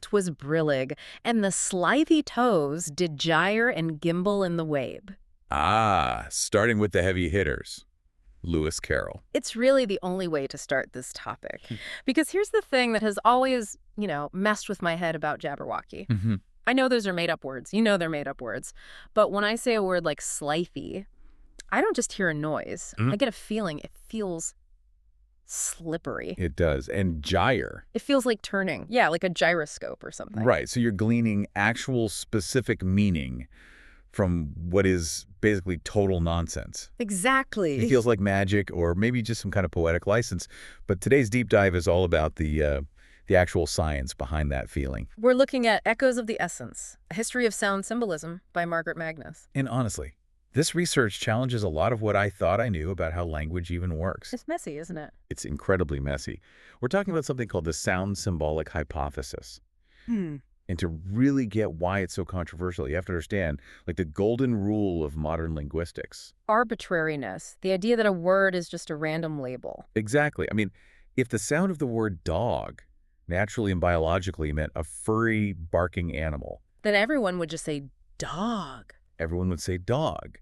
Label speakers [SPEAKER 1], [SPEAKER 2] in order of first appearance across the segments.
[SPEAKER 1] 'twas brillig, and the slithy toes did gyre and gimble in the wabe.
[SPEAKER 2] Ah, starting with the heavy hitters. Lewis Carroll.
[SPEAKER 1] It's really the only way to start this topic. Because here's the thing that has always, messed with my head about Jabberwocky.
[SPEAKER 2] Mm-hmm.
[SPEAKER 1] I know those are made-up words. You know they're made-up words. But when I say a word like slithy, I don't just hear a noise. I get a feeling. It feels slippery.
[SPEAKER 2] It does. And gyre.
[SPEAKER 1] It feels like turning. Yeah, like a gyroscope or something.
[SPEAKER 2] Right. So you're gleaning actual specific meaning from what is basically total nonsense.
[SPEAKER 1] Exactly.
[SPEAKER 2] It feels like magic or maybe just some kind of poetic license. But today's deep dive is all about the actual science behind that feeling.
[SPEAKER 1] We're looking at Echoes of the Essence, A History of Sound Symbolism by Margaret Magnus.
[SPEAKER 2] And honestly, this research challenges a lot of what I thought I knew about how language even works.
[SPEAKER 1] It's messy, isn't it?
[SPEAKER 2] It's incredibly messy. We're talking about something called the sound symbolic hypothesis. And to really get why it's so controversial, you have to understand, like, the golden rule of modern linguistics.
[SPEAKER 1] Arbitrariness, the idea that a word is just a random label.
[SPEAKER 2] Exactly. I mean, if the sound of the word dog naturally and biologically meant a furry, barking animal,
[SPEAKER 1] Then everyone would just say dog.
[SPEAKER 2] everyone would say dog.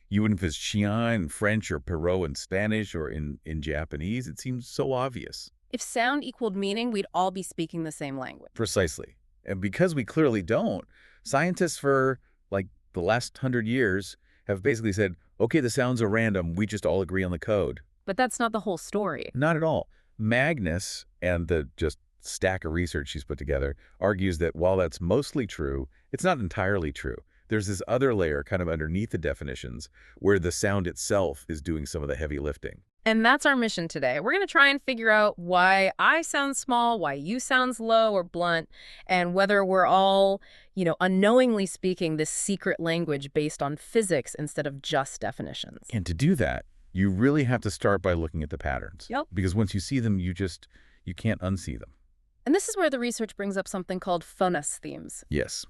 [SPEAKER 2] You wouldn't if it's chien in French or Perot in Spanish or in Japanese. It seems so obvious.
[SPEAKER 1] If sound equaled meaning, we'd all be speaking the same language.
[SPEAKER 2] Precisely. And because we clearly don't, scientists for, like, the last 100 years have basically said, okay, the sounds are random. We just all agree on the code.
[SPEAKER 1] But that's not the whole story.
[SPEAKER 2] Not at all. Magnus and the just stack of research she's put together argues that while that's mostly true, it's not entirely true. There's this other layer kind of underneath the definitions where the sound itself is doing some of the heavy lifting.
[SPEAKER 1] And that's our mission today. We're going to try and figure out why I sound small, why you sound low or blunt, and whether we're all, unknowingly speaking this secret language based on physics instead of just definitions.
[SPEAKER 2] And to do that, you really have to start by looking at the patterns.
[SPEAKER 1] Yep.
[SPEAKER 2] Because once you see them, you can't unsee them.
[SPEAKER 1] And this is where the research brings up something called phonous themes.
[SPEAKER 2] Yes.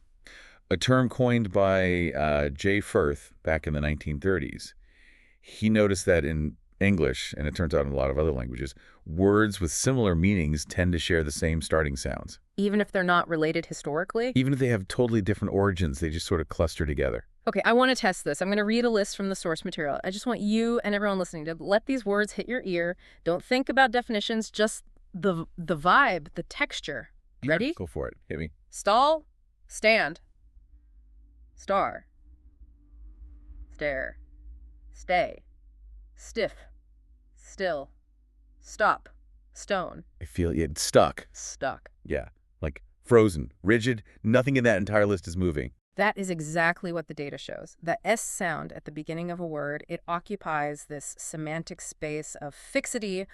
[SPEAKER 2] A term coined by J. Firth back in the 1930s. He noticed that in English, and it turns out in a lot of other languages, words with similar meanings tend to share the same starting sounds.
[SPEAKER 1] Even if they're not related historically?
[SPEAKER 2] Even if they have totally different origins, they just sort of cluster together.
[SPEAKER 1] Okay, I want to test this. I'm going to read a list from the source material. I just want you and everyone listening to let these words hit your ear. Don't think about definitions, just the vibe, the texture. Ready?
[SPEAKER 2] Go for it. Hit me.
[SPEAKER 1] Stall, stand, star, stare, stay, stiff, still, stop, stone.
[SPEAKER 2] I feel it stuck.
[SPEAKER 1] Stuck.
[SPEAKER 2] Yeah. Like frozen, rigid. Nothing in that entire list is moving.
[SPEAKER 1] That is exactly what the data shows. The S sound at the beginning of a word, it occupies this semantic space of fixity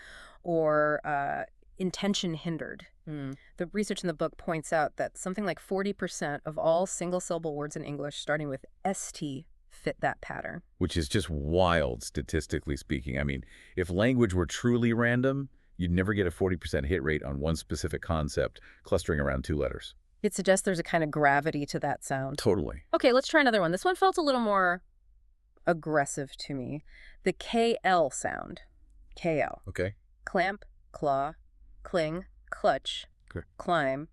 [SPEAKER 1] or intention hindered. The research in the book points out that something like 40% of all single-syllable words in English starting with ST fit that pattern.
[SPEAKER 2] Which is just wild, statistically speaking. I mean, if language were truly random, you'd never get a 40% hit rate on one specific concept clustering around two letters.
[SPEAKER 1] It suggests there's a kind of gravity to that sound.
[SPEAKER 2] Totally.
[SPEAKER 1] Okay, let's try another one. This one felt a little more aggressive to me. The KL sound. KL.
[SPEAKER 2] Okay.
[SPEAKER 1] Clamp, claw, cling, clutch, climb,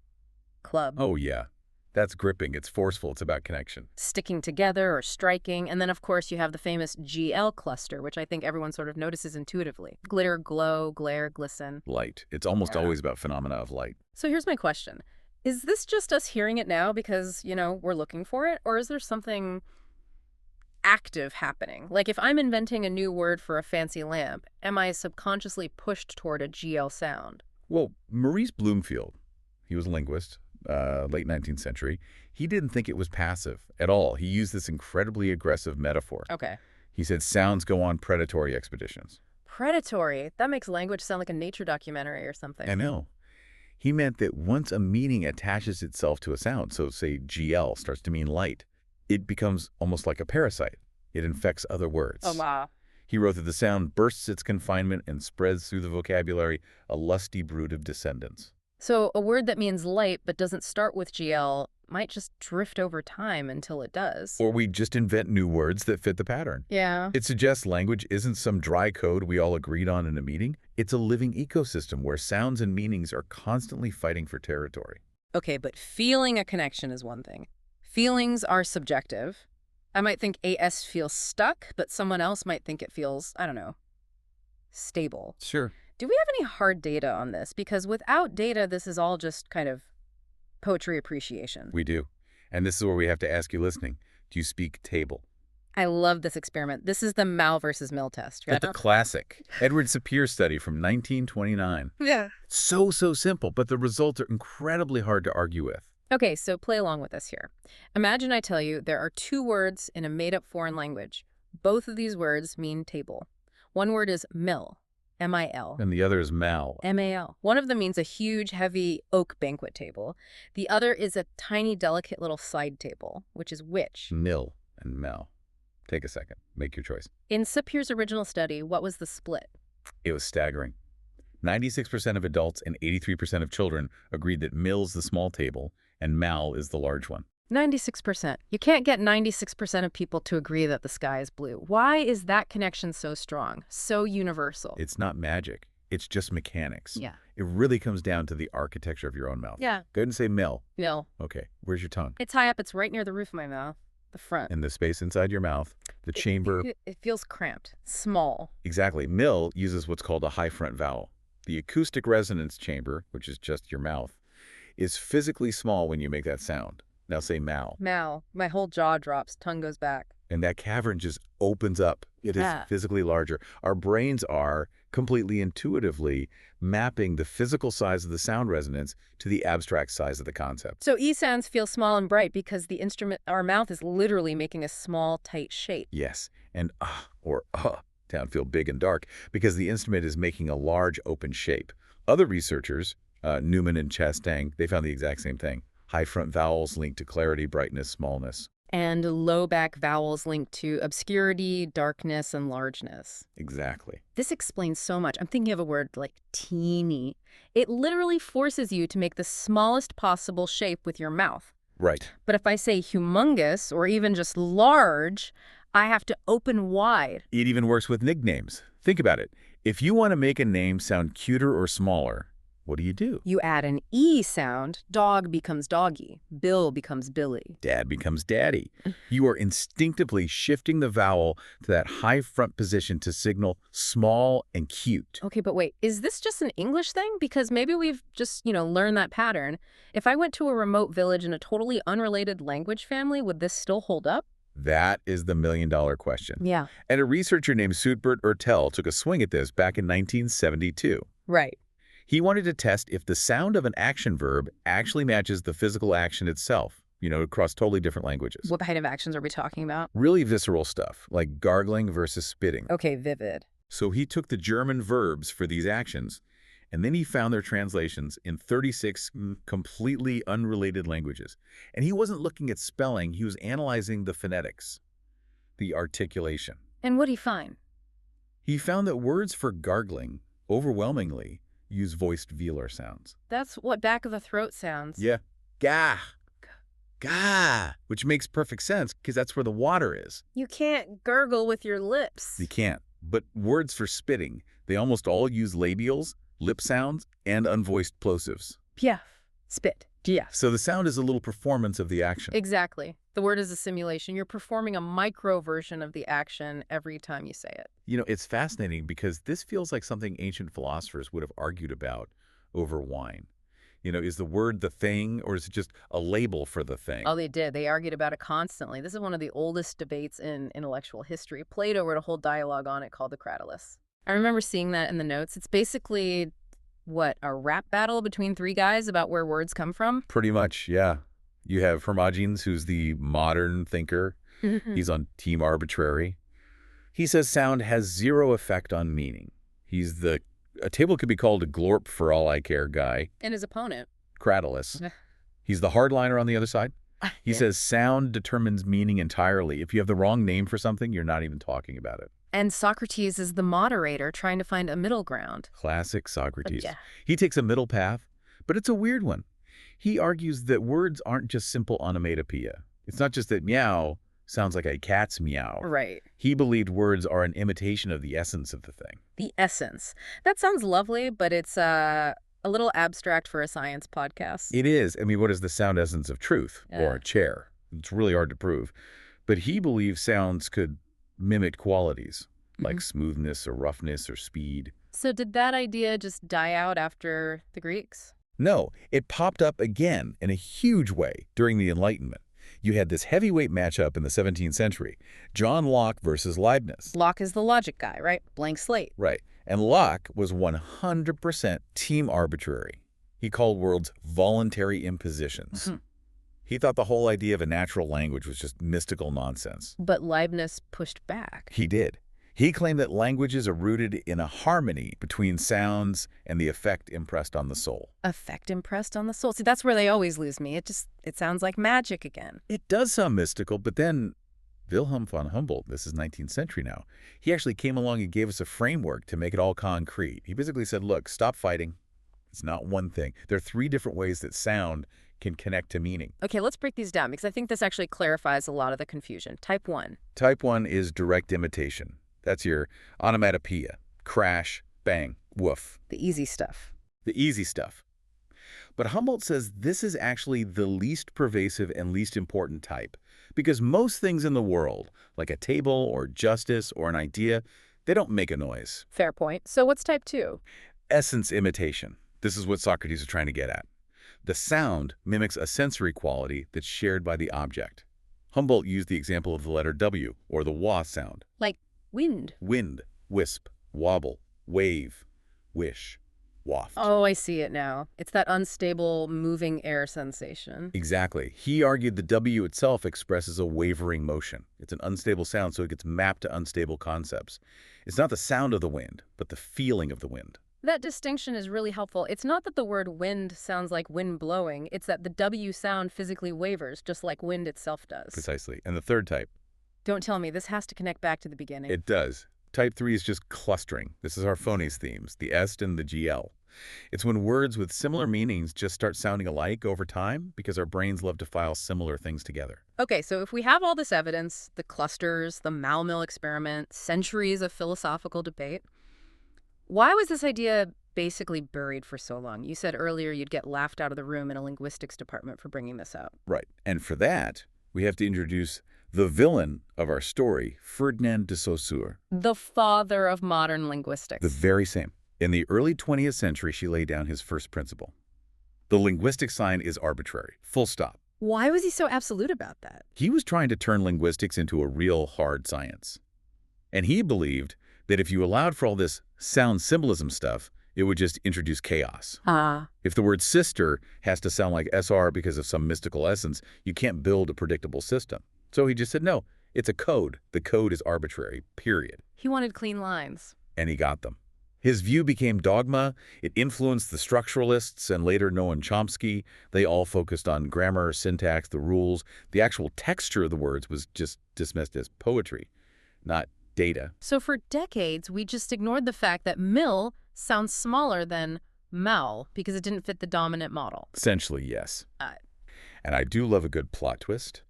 [SPEAKER 1] club.
[SPEAKER 2] Oh, yeah. That's gripping. It's forceful. It's about connection.
[SPEAKER 1] Sticking together or striking. And then, of course, you have the famous GL cluster, which I think everyone sort of notices intuitively. Glitter, glow, glare, glisten.
[SPEAKER 2] Light. It's almost always about phenomena of light.
[SPEAKER 1] So here's my question. Is this just us hearing it now because, we're looking for it? Or is there something active happening? Like if I'm inventing a new word for a fancy lamp, am I subconsciously pushed toward a GL sound?
[SPEAKER 2] Well, Maurice Bloomfield, he was a linguist, late 19th century. He didn't think it was passive at all. He used this incredibly aggressive metaphor.
[SPEAKER 1] Okay.
[SPEAKER 2] He said sounds go on predatory expeditions.
[SPEAKER 1] Predatory? That makes language sound like a nature documentary or something.
[SPEAKER 2] I know. He meant that once a meaning attaches itself to a sound, so say GL starts to mean light, it becomes almost like a parasite. It infects other words.
[SPEAKER 1] Oh, wow.
[SPEAKER 2] He wrote that the sound bursts its confinement and spreads through the vocabulary, a lusty brood of descendants.
[SPEAKER 1] So a word that means light but doesn't start with GL might just drift over time until it does.
[SPEAKER 2] Or we just invent new words that fit the pattern.
[SPEAKER 1] Yeah.
[SPEAKER 2] It suggests language isn't some dry code we all agreed on in a meeting. It's a living ecosystem where sounds and meanings are constantly fighting for territory.
[SPEAKER 1] Okay, but feeling a connection is one thing. Feelings are subjective. I might think AS feels stuck, but someone else might think it feels, I don't know, stable.
[SPEAKER 2] Sure.
[SPEAKER 1] Do we have any hard data on this? Because without data, this is all just kind of poetry appreciation.
[SPEAKER 2] We do. And this is where we have to ask you listening. Do you speak table?
[SPEAKER 1] I love this experiment. This is the Mal versus Mill test.
[SPEAKER 2] That's a classic. Edward Sapir study from 1929.
[SPEAKER 1] Yeah.
[SPEAKER 2] So simple, but the results are incredibly hard to argue with.
[SPEAKER 1] Okay, so play along with us here. Imagine I tell you there are two words in a made-up foreign language. Both of these words mean table. One word is mill, M-I-L.
[SPEAKER 2] And the other is mal.
[SPEAKER 1] M-A-L. One of them means a huge, heavy oak banquet table. The other is a tiny, delicate little side table, which is which?
[SPEAKER 2] Mill and mal. Take a second. Make your choice.
[SPEAKER 1] In Sapir's original study, what was the split?
[SPEAKER 2] It was staggering. 96% of adults and 83% of children agreed that mill's the small table and mal is the large one.
[SPEAKER 1] 96%. You can't get 96% of people to agree that the sky is blue. Why is that connection so strong, so universal?
[SPEAKER 2] It's not magic. It's just mechanics.
[SPEAKER 1] Yeah.
[SPEAKER 2] It really comes down to the architecture of your own mouth.
[SPEAKER 1] Yeah.
[SPEAKER 2] Go ahead and say mill.
[SPEAKER 1] Mill.
[SPEAKER 2] Okay. Where's your tongue?
[SPEAKER 1] It's high up. It's right near the roof of my mouth. The front.
[SPEAKER 2] In the space inside your mouth, the chamber.
[SPEAKER 1] It feels cramped, small.
[SPEAKER 2] Exactly. Mill uses what's called a high front vowel. The acoustic resonance chamber, which is just your mouth, is physically small when you make that sound. Now say mal.
[SPEAKER 1] Mal. My whole jaw drops. Tongue goes back.
[SPEAKER 2] And that cavern just opens up. It is physically larger. Our brains are completely intuitively mapping the physical size of the sound resonance to the abstract size of the concept.
[SPEAKER 1] So E sounds feel small and bright because the instrument, our mouth, is literally making a small, tight shape.
[SPEAKER 2] Yes. And or sound feel big and dark because the instrument is making a large open shape. Other researchers, Newman and Chastang, they found the exact same thing. High front vowels linked to clarity, brightness, smallness.
[SPEAKER 1] And low back vowels linked to obscurity, darkness, and largeness.
[SPEAKER 2] Exactly.
[SPEAKER 1] This explains so much. I'm thinking of a word like teeny. It literally forces you to make the smallest possible shape with your mouth.
[SPEAKER 2] Right.
[SPEAKER 1] But if I say humongous or even just large, I have to open wide.
[SPEAKER 2] It even works with nicknames. Think about it. If you want to make a name sound cuter or smaller, what do?
[SPEAKER 1] You add an E sound, dog becomes doggy, Bill becomes Billy.
[SPEAKER 2] Dad becomes daddy. You are instinctively shifting the vowel to that high front position to signal small and cute.
[SPEAKER 1] Okay, but wait, is this just an English thing? Because maybe we've just, learned that pattern. If I went to a remote village in a totally unrelated language family, would this still hold up?
[SPEAKER 2] That is the million-dollar question.
[SPEAKER 1] Yeah.
[SPEAKER 2] And a researcher named Soetbert Ertel took a swing at this back in 1972.
[SPEAKER 1] Right.
[SPEAKER 2] He wanted to test if the sound of an action verb actually matches the physical action itself, across totally different languages.
[SPEAKER 1] What kind of actions are we talking about?
[SPEAKER 2] Really visceral stuff, like gargling versus spitting.
[SPEAKER 1] Okay, vivid.
[SPEAKER 2] So he took the German verbs for these actions, and then he found their translations in 36 completely unrelated languages. And he wasn't looking at spelling, he was analyzing the phonetics, the articulation.
[SPEAKER 1] And what'd he find?
[SPEAKER 2] He found that words for gargling, overwhelmingly, use voiced velar sounds.
[SPEAKER 1] That's what back of the throat sounds.
[SPEAKER 2] Yeah. Gah. Gah. Which makes perfect sense because that's where the water is.
[SPEAKER 1] You can't gurgle with your lips.
[SPEAKER 2] You can't. But words for spitting, they almost all use labials, lip sounds, and unvoiced plosives.
[SPEAKER 1] Piaf. Spit. Yeah.
[SPEAKER 2] So the sound is a little performance of the action.
[SPEAKER 1] Exactly. The word is a simulation. You're performing a micro version of the action every time you say it.
[SPEAKER 2] It's fascinating because this feels like something ancient philosophers would have argued about over wine. Is the word the thing or is it just a label for the thing?
[SPEAKER 1] Oh, they did. They argued about it constantly. This is one of the oldest debates in intellectual history. Plato wrote a whole dialogue on it called the Cratylus. I remember seeing that in the notes. It's basically, a rap battle between three guys about where words come from?
[SPEAKER 2] Pretty much, yeah. You have Hermogenes, who's the modern thinker. He's on Team Arbitrary. He says sound has zero effect on meaning. He's a table could be called a glorp for all I care guy.
[SPEAKER 1] And his opponent.
[SPEAKER 2] Cratylus. He's the hardliner on the other side. He says sound determines meaning entirely. If you have the wrong name for something, you're not even talking about it.
[SPEAKER 1] And Socrates is the moderator trying to find a middle ground.
[SPEAKER 2] Classic Socrates.
[SPEAKER 1] Yeah.
[SPEAKER 2] He takes a middle path, but it's a weird one. He argues that words aren't just simple onomatopoeia. It's not just that meow sounds like a cat's meow.
[SPEAKER 1] Right.
[SPEAKER 2] He believed words are an imitation of the essence of the thing.
[SPEAKER 1] The essence. That sounds lovely, but it's a A little abstract for a science podcast.
[SPEAKER 2] It is. I mean, what is the sound essence of truth or a chair? It's really hard to prove. But he believes sounds could mimic qualities like smoothness or roughness or speed.
[SPEAKER 1] So did that idea just die out after the Greeks?
[SPEAKER 2] No, it popped up again in a huge way during the Enlightenment. You had this heavyweight matchup in the 17th century, John Locke versus Leibniz.
[SPEAKER 1] Locke is the logic guy, right? Blank slate.
[SPEAKER 2] Right. And Locke was 100% team arbitrary. He called words voluntary impositions. He thought the whole idea of a natural language was just mystical nonsense.
[SPEAKER 1] But Leibniz pushed back.
[SPEAKER 2] He did. He claimed that languages are rooted in a harmony between sounds and the effect impressed on the soul.
[SPEAKER 1] Effect impressed on the soul. See, that's where they always lose me. It sounds like magic again.
[SPEAKER 2] It does sound mystical, but then Wilhelm von Humboldt, this is 19th century now, he actually came along and gave us a framework to make it all concrete. He basically said, look, stop fighting. It's not one thing. There are 3 different ways that sound can connect to meaning.
[SPEAKER 1] Okay, let's break these down because I think this actually clarifies a lot of the confusion. Type 1.
[SPEAKER 2] Type 1 is direct imitation. That's your onomatopoeia. Crash, bang, woof.
[SPEAKER 1] The easy stuff.
[SPEAKER 2] The easy stuff. But Humboldt says this is actually the least pervasive and least important type, because most things in the world, like a table or justice or an idea, they don't make a noise.
[SPEAKER 1] Fair point. So what's type 2?
[SPEAKER 2] Essence imitation. This is what Socrates is trying to get at. The sound mimics a sensory quality that's shared by the object. Humboldt used the example of the letter W, or the wa sound.
[SPEAKER 1] Like wind.
[SPEAKER 2] Wind, wisp, wobble, wave, wish, waft.
[SPEAKER 1] Oh, I see it now. It's that unstable, moving air sensation.
[SPEAKER 2] Exactly. He argued the W itself expresses a wavering motion. It's an unstable sound, so it gets mapped to unstable concepts. It's not the sound of the wind, but the feeling of the wind.
[SPEAKER 1] That distinction is really helpful. It's not that the word wind sounds like wind blowing. It's that the W sound physically wavers, just like wind itself does.
[SPEAKER 2] Precisely. And the third type?
[SPEAKER 1] Don't tell me. This has to connect back to the beginning.
[SPEAKER 2] It does. Type 3 is just clustering. This is our phonies themes, the est and the gl. It's when words with similar meanings just start sounding alike over time because our brains love to file similar things together.
[SPEAKER 1] Okay, so if we have all this evidence, the clusters, the Mal-Mill experiment, centuries of philosophical debate, why was this idea basically buried for so long? You said earlier you'd get laughed out of the room in a linguistics department for bringing this up.
[SPEAKER 2] Right. And for that, we have to introduce the villain of our story, Ferdinand de Saussure.
[SPEAKER 1] The father of modern linguistics.
[SPEAKER 2] The very same. In the early 20th century, she laid down his first principle. The linguistic sign is arbitrary. Full stop.
[SPEAKER 1] Why was he so absolute about that?
[SPEAKER 2] He was trying to turn linguistics into a real hard science. And he believed that if you allowed for all this sound symbolism stuff, it would just introduce chaos. If the word sister has to sound like SR because of some mystical essence, you can't build a predictable system. So he just said, no, it's a code. The code is arbitrary, period.
[SPEAKER 1] He wanted clean lines.
[SPEAKER 2] And he got them. His view became dogma. It influenced the structuralists and later Noam Chomsky. They all focused on grammar, syntax, the rules. The actual texture of the words was just dismissed as poetry, not data.
[SPEAKER 1] So for decades, we just ignored the fact that mill sounds smaller than mal because it didn't fit the dominant model.
[SPEAKER 2] Essentially, yes. And I do love a good plot twist.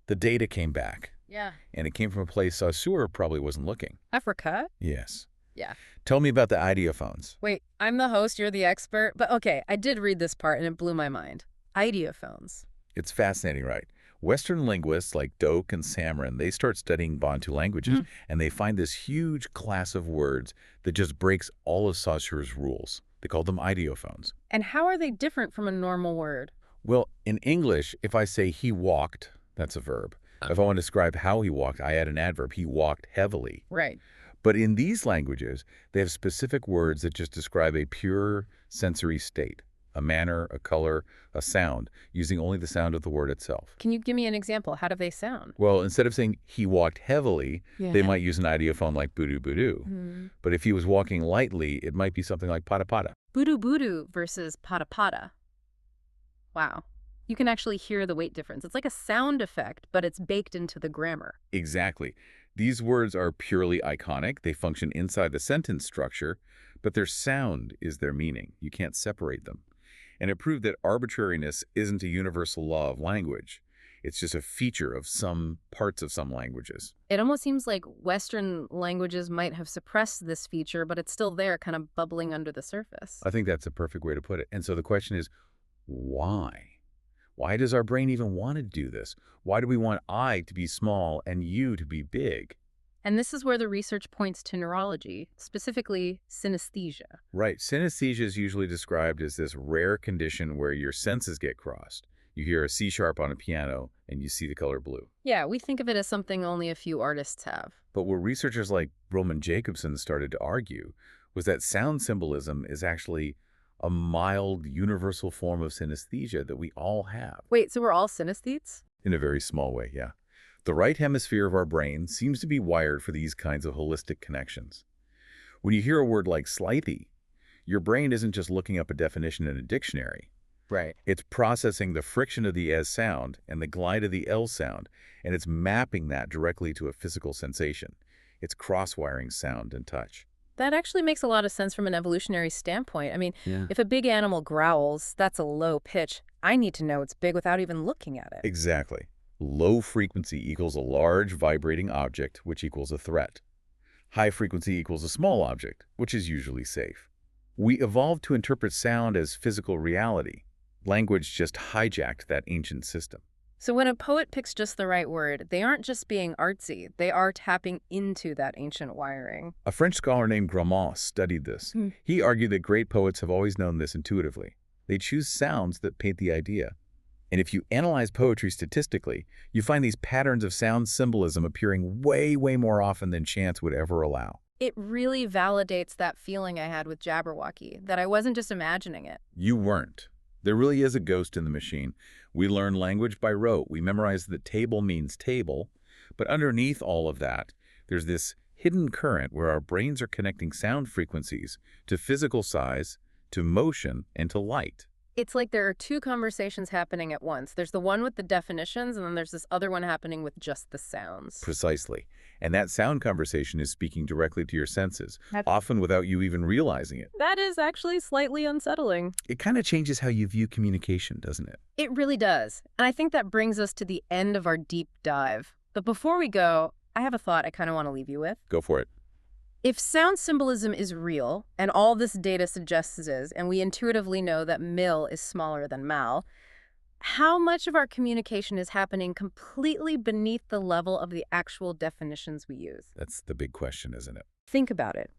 [SPEAKER 2] The data came back.
[SPEAKER 1] Yeah.
[SPEAKER 2] And it came from a place Saussure probably wasn't looking.
[SPEAKER 1] Africa?
[SPEAKER 2] Yes.
[SPEAKER 1] Yeah.
[SPEAKER 2] Tell me about the ideophones.
[SPEAKER 1] Wait, I'm the host, you're the expert. But okay, I did read this part and it blew my mind. Ideophones.
[SPEAKER 2] It's fascinating, right? Western linguists like Doak and Samrin, they start studying Bantu languages, and they find this huge class of words that just breaks all of Saussure's rules. They call them ideophones.
[SPEAKER 1] And how are they different from a normal word?
[SPEAKER 2] Well, in English, if I say he walked, that's a verb. If I want to describe how he walked, I add an adverb. He walked heavily.
[SPEAKER 1] Right.
[SPEAKER 2] But in these languages, they have specific words that just describe a pure sensory state, a manner, a color, a sound, using only the sound of the word itself.
[SPEAKER 1] Can you give me an example? How do they sound?
[SPEAKER 2] Well, instead of saying he walked heavily, they might use an ideophone like budu budu. But if he was walking lightly, it might be something like pada pada.
[SPEAKER 1] Budu budu versus pada pada. Wow. You can actually hear the weight difference. It's like a sound effect, but it's baked into the grammar.
[SPEAKER 2] Exactly. These words are purely iconic. They function inside the sentence structure, but their sound is their meaning. You can't separate them. And it proved that arbitrariness isn't a universal law of language. It's just a feature of some parts of some languages.
[SPEAKER 1] It almost seems like Western languages might have suppressed this feature, but it's still there, kind of bubbling under the surface.
[SPEAKER 2] I think that's a perfect way to put it. And so the question is, why? Why does our brain even want to do this? Why do we want I to be small and you to be big?
[SPEAKER 1] And this is where the research points to neurology, specifically synesthesia.
[SPEAKER 2] Right. Synesthesia is usually described as this rare condition where your senses get crossed. You hear a C sharp on a piano and you see the color blue.
[SPEAKER 1] Yeah, we think of it as something only a few artists have.
[SPEAKER 2] But what researchers like Roman Jacobson started to argue was that sound symbolism is actually a mild, universal form of synesthesia that we all have.
[SPEAKER 1] Wait, so we're all synesthetes?
[SPEAKER 2] In a very small way, yeah. The right hemisphere of our brain seems to be wired for these kinds of holistic connections. When you hear a word like slithy, your brain isn't just looking up a definition in a dictionary.
[SPEAKER 1] Right.
[SPEAKER 2] It's processing the friction of the S sound and the glide of the L sound, and it's mapping that directly to a physical sensation. It's cross-wiring sound and touch.
[SPEAKER 1] That actually makes a lot of sense from an evolutionary standpoint. I mean, if a big animal growls, that's a low pitch. I need to know it's big without even looking at it.
[SPEAKER 2] Exactly. Low frequency equals a large vibrating object, which equals a threat. High frequency equals a small object, which is usually safe. We evolved to interpret sound as physical reality. Language just hijacked that ancient system.
[SPEAKER 1] So when a poet picks just the right word, they aren't just being artsy. They are tapping into that ancient wiring.
[SPEAKER 2] A French scholar named Grammont studied this. He argued that great poets have always known this intuitively. They choose sounds that paint the idea. And if you analyze poetry statistically, you find these patterns of sound symbolism appearing way, way more often than chance would ever allow.
[SPEAKER 1] It really validates that feeling I had with Jabberwocky, that I wasn't just imagining it.
[SPEAKER 2] You weren't. There really is a ghost in the machine. We learn language by rote. We memorize that table means table. But underneath all of that, there's this hidden current where our brains are connecting sound frequencies to physical size, to motion, and to light.
[SPEAKER 1] It's like there are two conversations happening at once. There's the one with the definitions, and then there's this other one happening with just the sounds.
[SPEAKER 2] Precisely. And that sound conversation is speaking directly to your senses, often without you even realizing it.
[SPEAKER 1] That is actually slightly unsettling.
[SPEAKER 2] It kind of changes how you view communication, doesn't it?
[SPEAKER 1] It really does. And I think that brings us to the end of our deep dive. But before we go, I have a thought I kind of want to leave you with.
[SPEAKER 2] Go for it.
[SPEAKER 1] If sound symbolism is real, and all this data suggests it is, and we intuitively know that mill is smaller than mal, how much of our communication is happening completely beneath the level of the actual definitions we use?
[SPEAKER 2] That's the big question, isn't it?
[SPEAKER 1] Think about it.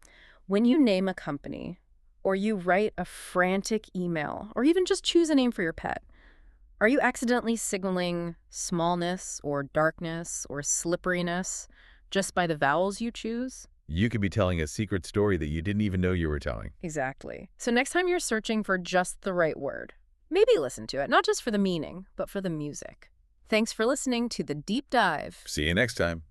[SPEAKER 1] When you name a company, or you write a frantic email, or even just choose a name for your pet, are you accidentally signaling smallness or darkness or slipperiness just by the vowels you choose?
[SPEAKER 2] You could be telling a secret story that you didn't even know you were telling.
[SPEAKER 1] Exactly. So next time you're searching for just the right word, maybe listen to it, not just for the meaning, but for the music. Thanks for listening to The Deep Dive.
[SPEAKER 2] See you next time.